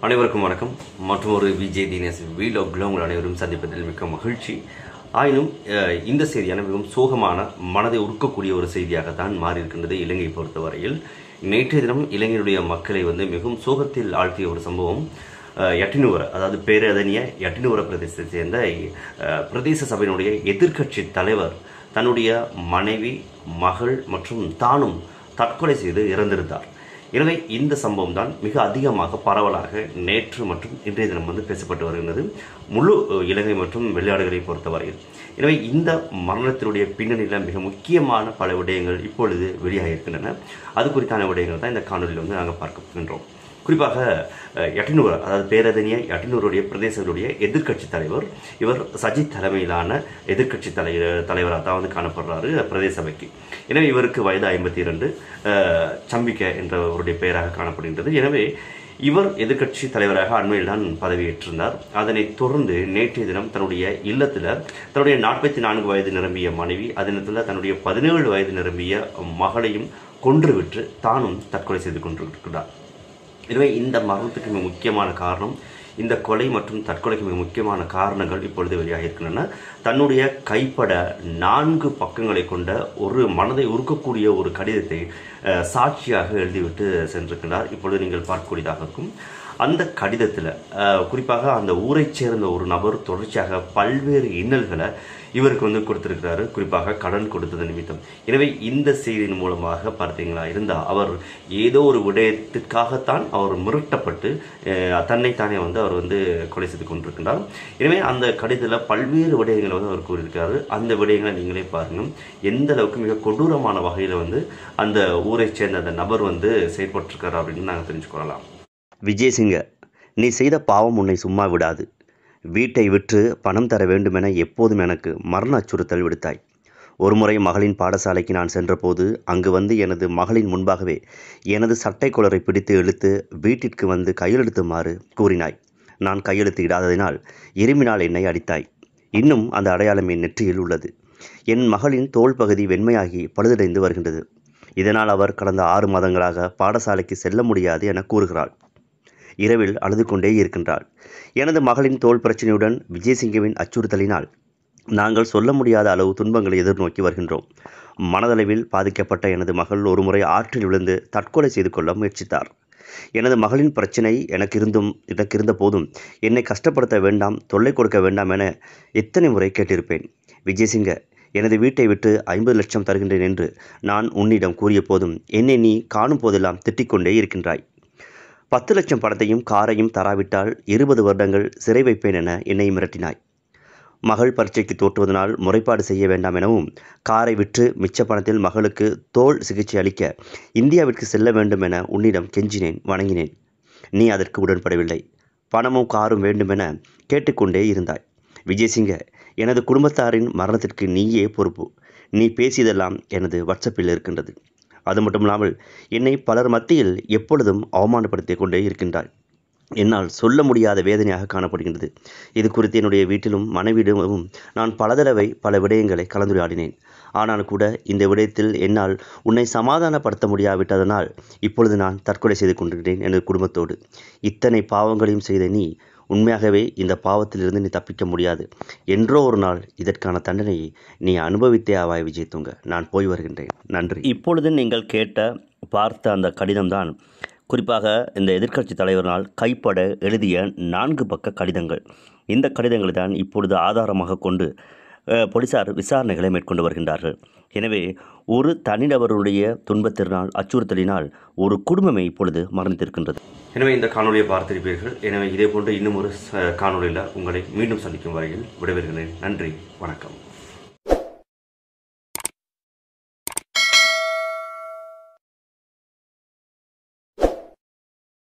அனைவருக்கும் வணக்கம். மற்றும் ஒரு விஜய் தினேஷ் வீலோக்ல உங்கள் அனைவரும் சந்திப்பதில் மிக்க மகிழ்ச்சி. ஆயினும் இந்த செய்தியான மிகவும் சோகமான, மனதை உருக்கக்கூடிய ஒரு செய்தியாகத்தான் மாறி இருக்கின்றது. இலங்கையை பொறுத்தவரையில் நேற்றைய தினம் இலங்கையுடைய மக்களை மிகவும் சோகத்தில் ஆழ்த்திய ஒரு சம்பவம். யட்டினுவர, அதாவது பேரதனிய யட்டினுவர பிரதேசத்தை சேர்ந்த பிரதேச சபையினுடைய எதிர்க்கட்சி தலைவர் தன்னுடைய மனைவி, மகள் மற்றும் தானும் தற்கொலை செய்து இறந்திருந்தார். எனவே இந்த சம்பவம் தான் மிக அதிகமாக பரவலாக நேற்று மற்றும் இன்றைய தினம் பேசப்பட்டு வருகிறது, முழு இலங்கை மற்றும் வெளிநாடுகளை பொறுத்தவரையில். எனவே இந்த மரணத்தினுடைய பின்னணியில் மிக முக்கியமான பல விடயங்கள் இப்பொழுது வெளியாகியிருக்கின்றன. அது குறித்தான விடயங்கள் தான் இந்த காணொலியில் நாங்கள் பார்க்க போகின்றோம். குறிப்பாக யட்டினுவர, அதாவது பேரதனிய யட்டினுவருடைய பிரதேசத்துடைய எதிர்க்கட்சி தலைவர், இவர் சஜித் தலைமையிலான எதிர்க்கட்சி தலைவராக தான் காணப்படுறாரு பிரதேச சபைக்கு. எனவே இவருக்கு வயது 52, சம்பிக்க என்றவருடைய பெயராக காணப்படுகின்றது. எனவே இவர் எதிர்க்கட்சி தலைவராக அண்மையில் தான் பதவியேற்றிருந்தார். அதனைத் தொடர்ந்து நேற்றைய தினம் தன்னுடைய இல்லத்தில் தன்னுடைய 44 வயது நிரம்பிய மனைவி, அதே நேரத்தில் தன்னுடைய 17 வயது நிரம்பிய மகளையும் கொன்றுவிட்டு தானும் தற்கொலை செய்து கொண்டிருக்கிறார். எனவே இந்த மரணத்துக்கு மிக முக்கியமான காரணம், இந்த கொலை மற்றும் தற்கொலைக்கு மிக முக்கியமான காரணங்கள் இப்பொழுது வெளியாகியிருக்கின்றன. தன்னுடைய கைப்பட 4 பக்கங்களை கொண்ட ஒரு மனதை உருக்கக்கூடிய ஒரு கடிதத்தை சாட்சியாக எழுதிவிட்டு சென்றிருக்கிறார். இப்பொழுது நீங்கள் பார்க்கக்கூடியதாக இருக்கும். அந்த கடிதத்தில் குறிப்பாக அந்த ஊரைச் சேர்ந்த ஒரு நபர் தொடர்ச்சியாக பல்வேறு இன்னல்களை இவருக்கு கொடுத்திருக்கிறாரு, குறிப்பாக கடன் கொடுத்தது நிமித்தம். எனவே இந்த செய்தியின் மூலமாக பார்த்தீங்களா இருந்தால் அவர் ஏதோ ஒரு விடயத்திற்காகத்தான் அவர் மிரட்டப்பட்டு தன்னைத்தானே அவர் கொலை செய்து கொண்டிருக்கின்றார். எனவே அந்த கடிதத்தில் பல்வேறு விடயங்களை அவர் கூறியிருக்காரு. அந்த விடயங்களை நீங்களே பாருங்கள், எந்த அளவுக்கு மிக கொடூரமான வகையில் அந்த ஊரை சேர்ந்த அந்த நபர் செயல்பட்டிருக்காரு அப்படின்னு நாங்கள் தெரிஞ்சுக்கொள்ளலாம். விஜயசிங்க, நீ செய்த பாவம் உன்னை சும்மா விடாது. வீட்டை விற்று பணம் தர வேண்டுமென எப்போதும் எனக்கு மரண அச்சுறுத்தல் விடுத்தாய். ஒருமுறை மகளின் பாடசாலைக்கு நான் சென்றபோது அங்கு எனது மகளின் முன்பாகவே எனது சட்டை கொளரை பிடித்து இழுத்து வீட்டிற்கு கையெழுத்துமாறு கூறினாய். நான் கையெழுத்து இடாததினால் இருமினால் என்னை அடித்தாய். இன்னும் அந்த அடையாளம் என் நெற்றியில் உள்ளது. என் மகளின் தோள் பகுதி வெண்மையாகி பழுதடைந்து வருகின்றது. இதனால் அவர் கடந்த 6 மாதங்களாக பாடசாலைக்கு செல்ல முடியாது என கூறுகிறாள். இரவில் அழுது கொண்டே இருக்கின்றாள். எனது மகளின் தோல் பிரச்சனையுடன் விஜயசிங்கவின் அச்சுறுத்தலினால் நாங்கள் சொல்ல முடியாத அளவு துன்பங்களை எதிர்நோக்கி வருகின்றோம். மனதளவில் பாதிக்கப்பட்ட எனது மகள் ஒருமுறை ஆற்றில் விழுந்து தற்கொலை செய்து கொள்ள முயற்சித்தார். எனது மகளின் பிரச்சனை எனக்கு இருந்த போதும் என்னை கஷ்டப்படுத்த வேண்டாம், தொல்லை கொடுக்க வேண்டாம் என எத்தனை முறை கேட்டிருப்பேன். விஜயசிங்க, எனது வீட்டை விட்டு 50 லட்சம் தருகின்றேன் என்று நான் உன்னிடம் கூறிய போதும் என்னை நீ காணும் போதெல்லாம் திட்டிக்கொண்டே இருக்கின்றாய். 10 லட்சம் பணத்தையும் காரையும் தராவிட்டால் 20 வருடங்கள் சிறை வைப்பேன் என என்னை மிரட்டினாய். மகள் பரீட்சைக்கு தோற்றுவதனால் முறைப்பாடு செய்ய வேண்டாம் எனவும், காரை விற்று மிச்ச பணத்தில் மகளுக்கு தோல் சிகிச்சை அளிக்க இந்தியாவிற்கு செல்ல வேண்டும் என உன்னிடம் கெஞ்சினேன், வணங்கினேன். நீ அதற்கு உடன்படவில்லை. பணமும் காரும் வேண்டுமென கேட்டுக்கொண்டே இருந்தாய். விஜயசிங்க, எனது குடும்பத்தாரின் மரணத்திற்கு நீயே பொறுப்பு. நீ பேசியதெல்லாம் எனது வாட்ஸ்அப்பில் இருக்கின்றது. அது மட்டுமில்லாமல் என்னை பலர் மத்தியில் எப்பொழுதும் அவமானப்படுத்திக் கொண்டே இருக்கின்றாள். என்னால் சொல்ல முடியாத வேதனையாக காணப்படுகின்றது. இது குறித்து என்னுடைய வீட்டிலும் மனைவியிடமும் நான் பல தடவை பல விடயங்களை கலந்துரையாடினேன். ஆனால் கூட இந்த விடயத்தில் என்னால் உன்னை சமாதானப்படுத்த முடியாவிட்டதனால் இப்பொழுது நான் தற்கொலை செய்து கொண்டிருக்கிறேன் எனது குடும்பத்தோடு. இத்தனை பாவங்களையும் செய்த நீ உண்மையாகவே இந்த பாவத்திலிருந்து நீ தப்பிக்க முடியாது. என்றோ ஒரு நாள் இதற்கான தண்டனையை நீ அனுபவித்தே ஆவாய். விஜயதுங்க, நான் போய் வருகின்றேன். நன்றி. இப்பொழுது நீங்கள் பார்த்த அந்த கடிதம்தான் குறிப்பாக இந்த எதிர்க்கட்சி தலைவரால் கைப்பட எழுதிய 4 பக்க கடிதங்கள். இந்த கடிதங்களை தான் இப்பொழுது ஆதாரமாக கொண்டு போலீசார் விசாரணைகளை மேற்கொண்டு வருகின்றார்கள். எனவே ஒரு தனிநபருடைய துன்பத்தினால், அச்சுறுத்தலினால் ஒரு குடும்பமே இப்பொழுது மரணித்திருக்கின்றது. எனவே இந்த காணொலியை பார்த்திருப்பீர்கள். எனவே இதே போன்று இன்னும் ஒரு காணொலியில் உங்களை மீண்டும் சந்திக்கும் வரையில் விடைபெறுகிறேன். நன்றி, வணக்கம்.